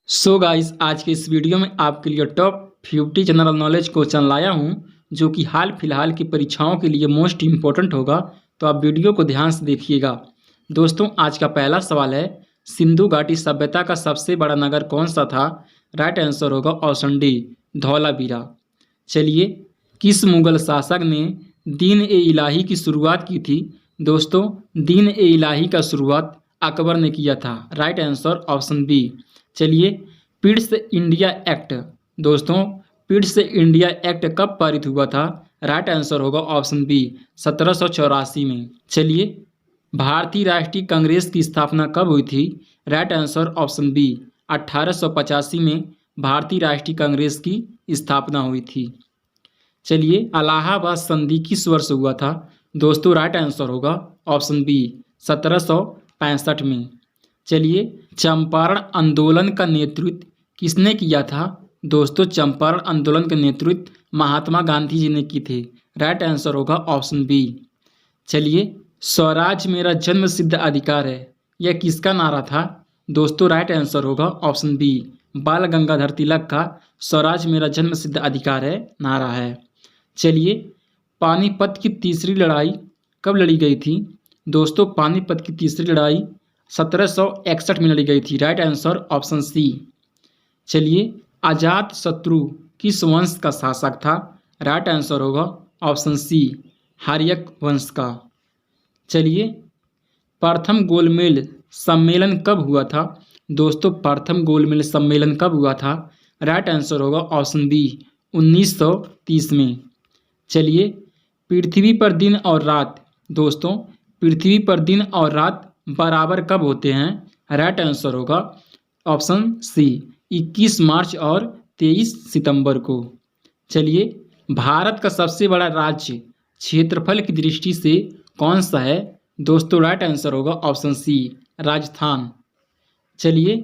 So guys, आज के इस वीडियो में आपके लिए टॉप 50 जनरल नॉलेज क्वेश्चन लाया हूं जो कि हाल फिलहाल की परीक्षाओं के लिए मोस्ट इम्पोर्टेंट होगा। तो आप वीडियो को ध्यान से देखिएगा। दोस्तों, आज का पहला सवाल है, सिंधु घाटी सभ्यता का सबसे बड़ा नगर कौन सा था? राइट आंसर होगा ऑप्शन डी, धौलावीरा। चलिए, किस मुगल शासक ने दीन ए इलाही की शुरुआत की थी? दोस्तों, दीन ए इलाही का शुरुआत अकबर ने किया था। Right answer option B. चलिए, पिट्स इंडिया एक्ट, दोस्तों पिट्स इंडिया एक्ट कब पारित हुआ था? राइट आंसर होगा ऑप्शन बी, 1784 में। चलिए, भारतीय राष्ट्रीय कांग्रेस की स्थापना कब हुई थी? राइट आंसर ऑप्शन बी, 1885 में भारतीय राष्ट्रीय कांग्रेस की स्थापना हुई थी। चलिए, इलाहाबाद संधि किस वर्ष हुआ था? दोस्तों, राइट आंसर होगा ऑप्शन बी, 1765 में। चलिए, चंपारण आंदोलन का नेतृत्व किसने किया था? दोस्तों, चंपारण आंदोलन का नेतृत्व महात्मा गांधी जी ने की थे। राइट आंसर होगा ऑप्शन बी। चलिए, स्वराज मेरा जन्म सिद्ध अधिकार है, यह किसका नारा था? दोस्तों, राइट आंसर होगा ऑप्शन बी, बाल गंगाधर तिलक का स्वराज मेरा जन्म सिद्ध अधिकार है नारा है। चलिए, पानीपत की तीसरी लड़ाई कब लड़ी गई थी? दोस्तों, पानीपत की तीसरी लड़ाई 1761 में लड़ी गई थी। Right answer option C. चलिए, अजात शत्रु किस वंश का शासक था? राइट आंसर होगा ऑप्शन सी, हार्यक वंश का। चलिए, प्रथम गोलमेज सम्मेलन कब हुआ था? दोस्तों, प्रथम गोलमेज सम्मेलन कब हुआ था? राइट आंसर होगा ऑप्शन बी, 1930 में। चलिए, पृथ्वी पर दिन और रात, दोस्तों पृथ्वी पर दिन और रात बराबर कब होते हैं? राइट आंसर होगा ऑप्शन सी, 21 मार्च और 23 सितंबर को। चलिए, भारत का सबसे बड़ा राज्य क्षेत्रफल की दृष्टि से कौन सा है? दोस्तों, राइट आंसर होगा ऑप्शन सी, राजस्थान। चलिए,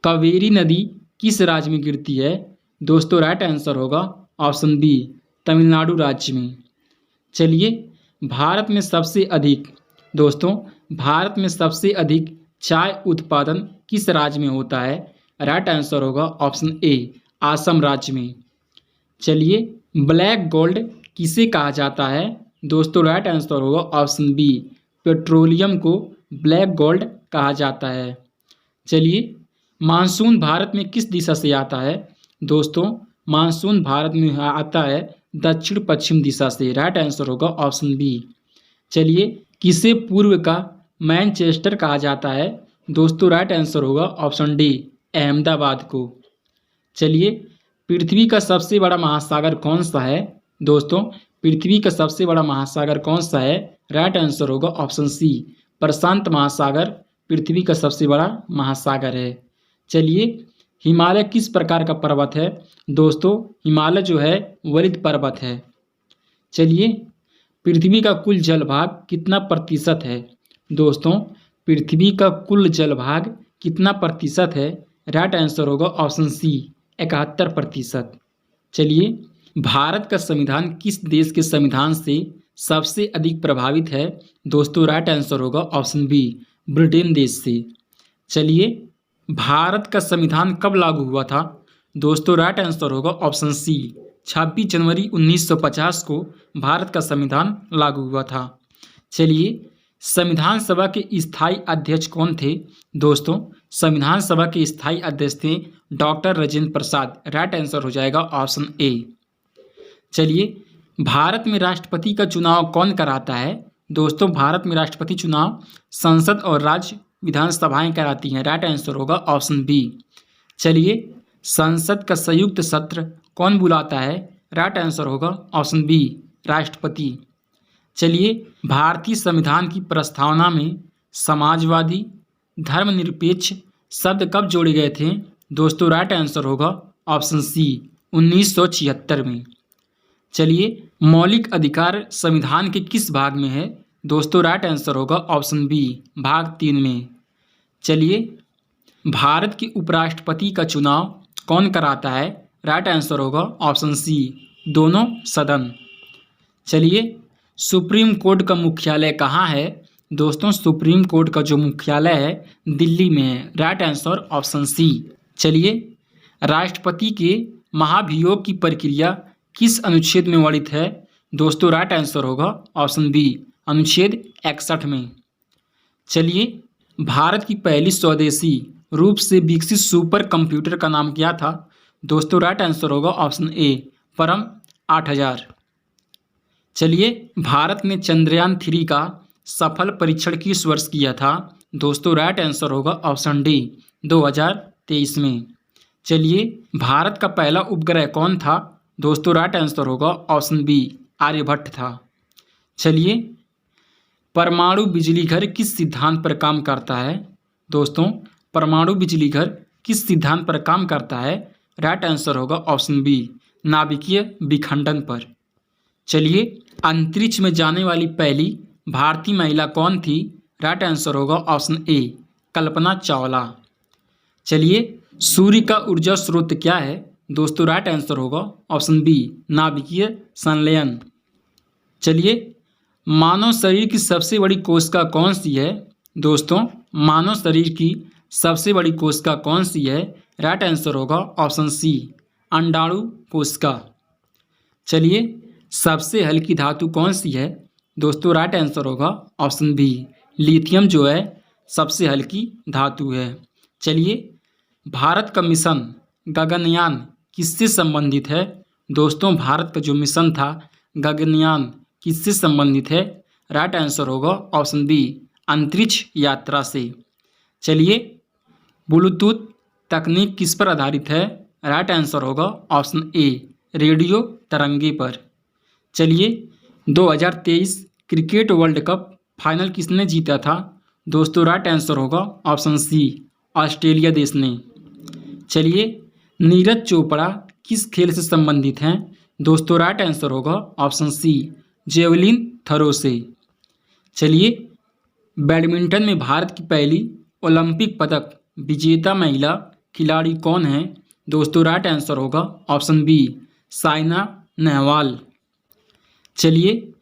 कावेरी नदी किस राज्य में गिरती है? दोस्तों, राइट आंसर होगा ऑप्शन बी, तमिलनाडु राज्य में। चलिए, भारत में सबसे अधिक, दोस्तों भारत में सबसे अधिक चाय उत्पादन किस राज्य में होता है? राइट आंसर होगा ऑप्शन ए, असम राज्य में। चलिए, ब्लैक गोल्ड किसे कहा जाता है? दोस्तों, राइट आंसर होगा ऑप्शन बी, पेट्रोलियम को ब्लैक गोल्ड कहा जाता है। चलिए, मानसून भारत में किस दिशा से आता है? दोस्तों, मानसून भारत में आता है दक्षिण पश्चिम दिशा से। राइट आंसर होगा ऑप्शन बी। चलिए, किसे पूर्व का मैनचेस्टर कहा जाता है? दोस्तों, राइट आंसर होगा ऑप्शन डी, अहमदाबाद को। चलिए, पृथ्वी का सबसे बड़ा महासागर कौन सा है? दोस्तों, पृथ्वी का सबसे बड़ा महासागर कौन सा है? राइट आंसर होगा ऑप्शन सी, प्रशांत महासागर पृथ्वी का सबसे बड़ा महासागर है। चलिए, हिमालय किस प्रकार का पर्वत है? दोस्तों, हिमालय जो है वलित पर्वत है। चलिए, पृथ्वी का कुल जलभाग कितना प्रतिशत है? दोस्तों, पृथ्वी का कुल जलभाग कितना प्रतिशत है? राइट आंसर होगा ऑप्शन सी, 71%। चलिए, भारत का संविधान किस देश के संविधान से सबसे अधिक प्रभावित है? दोस्तों, राइट आंसर होगा ऑप्शन बी, ब्रिटेन देश से। चलिए, भारत का संविधान कब लागू हुआ था? दोस्तों, राइट आंसर होगा ऑप्शन सी, 26 जनवरी 1950 को भारत का संविधान लागू हुआ था। चलिए, संविधान सभा के स्थायी अध्यक्ष कौन थे? दोस्तों, संविधान सभा के स्थायी अध्यक्ष थे doctor Rajendra Prasad. Right answer हो जाएगा ऑप्शन ए। चलिए, भारत में राष्ट्रपति का चुनाव कौन कराता है? दोस्तों, भारत में राष्ट्रपति चुनाव संसद और राज्य विधानसभाएं कराती हैं। राइट आंसर होगा ऑप्शन बी। चलिए, संसद का संयुक्त सत्र कौन बुलाता है? राइट आंसर होगा ऑप्शन बी, राष्ट्रपति। चलिए, भारतीय संविधान की प्रस्तावना में समाजवादी, धर्मनिरपेक्ष शब्द कब जोड़े गए थे? दोस्तों, राइट आंसर होगा ऑप्शन सी, 1976 में। चलिए, मौलिक अधिकार संविधान के किस भाग में है? दोस्तों, राइट आंसर होगा ऑप्शन बी, भाग 3 में। चलिए, भारत के उपराष्ट्रपति का चुनाव कौन कराता है? राइट आंसर होगा ऑप्शन सी, दोनों सदन। चलिए, सुप्रीम कोर्ट का मुख्यालय कहाँ है? दोस्तों, सुप्रीम कोर्ट का जो मुख्यालय है दिल्ली में है। Right answer option C. चलिए, राष्ट्रपति के महाभियोग की प्रक्रिया किस अनुच्छेद में वर्णित है? दोस्तों राइट आंसर होगा ऑप्शन बी, अनुच्छेद 61 में। चलिए, भारत की पहली स्वदेशी रूप से विकसित सुपर कंप्यूटर का नाम क्या था? दोस्तों राइट आंसर होगा ऑप्शन ए, परम 8000। चलिए, भारत ने चंद्रयान 3 का सफल परीक्षण किस वर्ष किया था? दोस्तों राइट आंसर होगा ऑप्शन डी, 2023 में। चलिए, भारत का पहला उपग्रह कौन था? दोस्तों राइट आंसर होगा ऑप्शन बी, आर्यभट्ट था। चलिए, परमाणु बिजली घर किस सिद्धांत पर काम करता है? दोस्तों, परमाणु बिजली घर किस सिद्धांत पर काम करता है? राइट आंसर होगा ऑप्शन बी, नाभिकीय विखंडन पर। चलिए, अंतरिक्ष में जाने वाली पहली भारतीय महिला कौन थी? राइट आंसर होगा ऑप्शन ए, कल्पना चावला। चलिए, सूर्य का ऊर्जा स्रोत क्या है? दोस्तों राइट आंसर होगा ऑप्शन बी, नाभिकीय संलयन। चलिए, मानव शरीर की सबसे बड़ी कोशिका कौन सी है? दोस्तों, मानव शरीर की सबसे बड़ी कोशिका कौन सी है? राइट आंसर होगा ऑप्शन सी, अंडाणु कोशिका। चलिए, सबसे हल्की धातु कौन सी है? दोस्तों राइट आंसर होगा ऑप्शन बी, लिथियम जो है सबसे हल्की धातु है। चलिए, भारत का मिशन गगनयान किससे संबंधित है? दोस्तों, भारत का जो मिशन था गगनयान किससे संबंधित है? राइट आंसर होगा ऑप्शन बी, अंतरिक्ष यात्रा से। चलिए, ब्लूटूथ तकनीक किस पर आधारित है? राइट आंसर होगा ऑप्शन ए, रेडियो तरंगे पर। चलिए, 2023 क्रिकेट वर्ल्ड कप फाइनल किसने जीता था? दोस्तों राइट आंसर होगा ऑप्शन सी, ऑस्ट्रेलिया देश ने। चलिए, नीरज चोपड़ा किस खेल से संबंधित हैं? दोस्तों राइट आंसर होगा ऑप्शन सी, जेवलिन थ्रो से। चलिए, बैडमिंटन में भारत की पहली ओलंपिक पदक विजेता महिला खिलाड़ी कौन है? दोस्तों राइट आंसर होगा ऑप्शन बी, साइना नेहवाल। चलिए,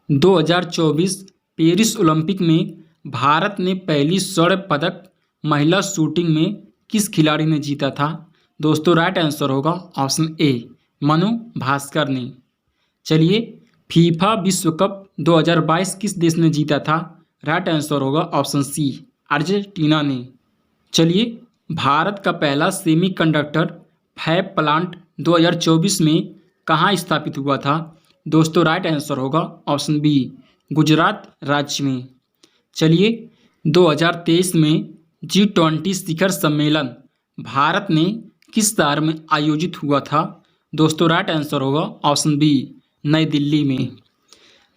2024 पेरिस ओलंपिक में भारत ने पहली स्वर्ण पदक महिला शूटिंग में किस खिलाड़ी ने जीता था? दोस्तों राइट आंसर होगा ऑप्शन ए, मनु भास्कर ने। चलिए, फीफा विश्व कप 2022 किस देश ने जीता था? राइट आंसर होगा ऑप्शन सी, अर्जेंटीना ने। चलिए, भारत का पहला सेमीकंडक्टर फैब प्लांट 2024 में कहाँ स्थापित हुआ था? दोस्तों राइट आंसर होगा ऑप्शन बी, गुजरात राज्य में। चलिए, 2023 में G20 शिखर सम्मेलन भारत ने किस शहर में आयोजित हुआ था? दोस्तों राइट आंसर होगा ऑप्शन बी, नई दिल्ली में।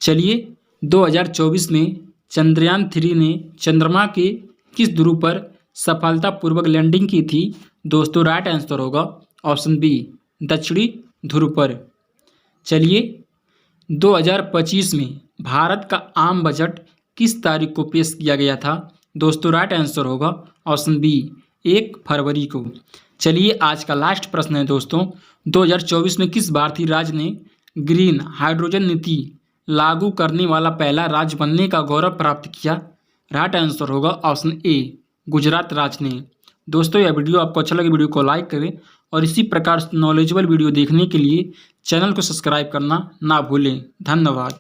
चलिए, 2024 में चंद्रयान 3 ने चंद्रमा के किस ध्रुव पर सफलतापूर्वक लैंडिंग की थी? दोस्तों राइट आंसर होगा ऑप्शन बी, दक्षिणी ध्रुव पर। चलिए, 2025 में भारत का आम बजट किस तारीख को पेश किया गया था? दोस्तों राइट आंसर होगा ऑप्शन बी, 1 फरवरी को। चलिए, आज का लास्ट प्रश्न है दोस्तों, 2024 में किस भारतीय राज्य ने ग्रीन हाइड्रोजन नीति लागू करने वाला पहला राज्य बनने का गौरव प्राप्त किया? राइट आंसर होगा ऑप्शन ए, गुजरात राज्य ने। दोस्तों, यह वीडियो आपको अच्छा लगे वीडियो को लाइक करें और इसी प्रकार नॉलेजेबल वीडियो देखने के लिए चैनल को सब्सक्राइब करना ना भूलें। धन्यवाद।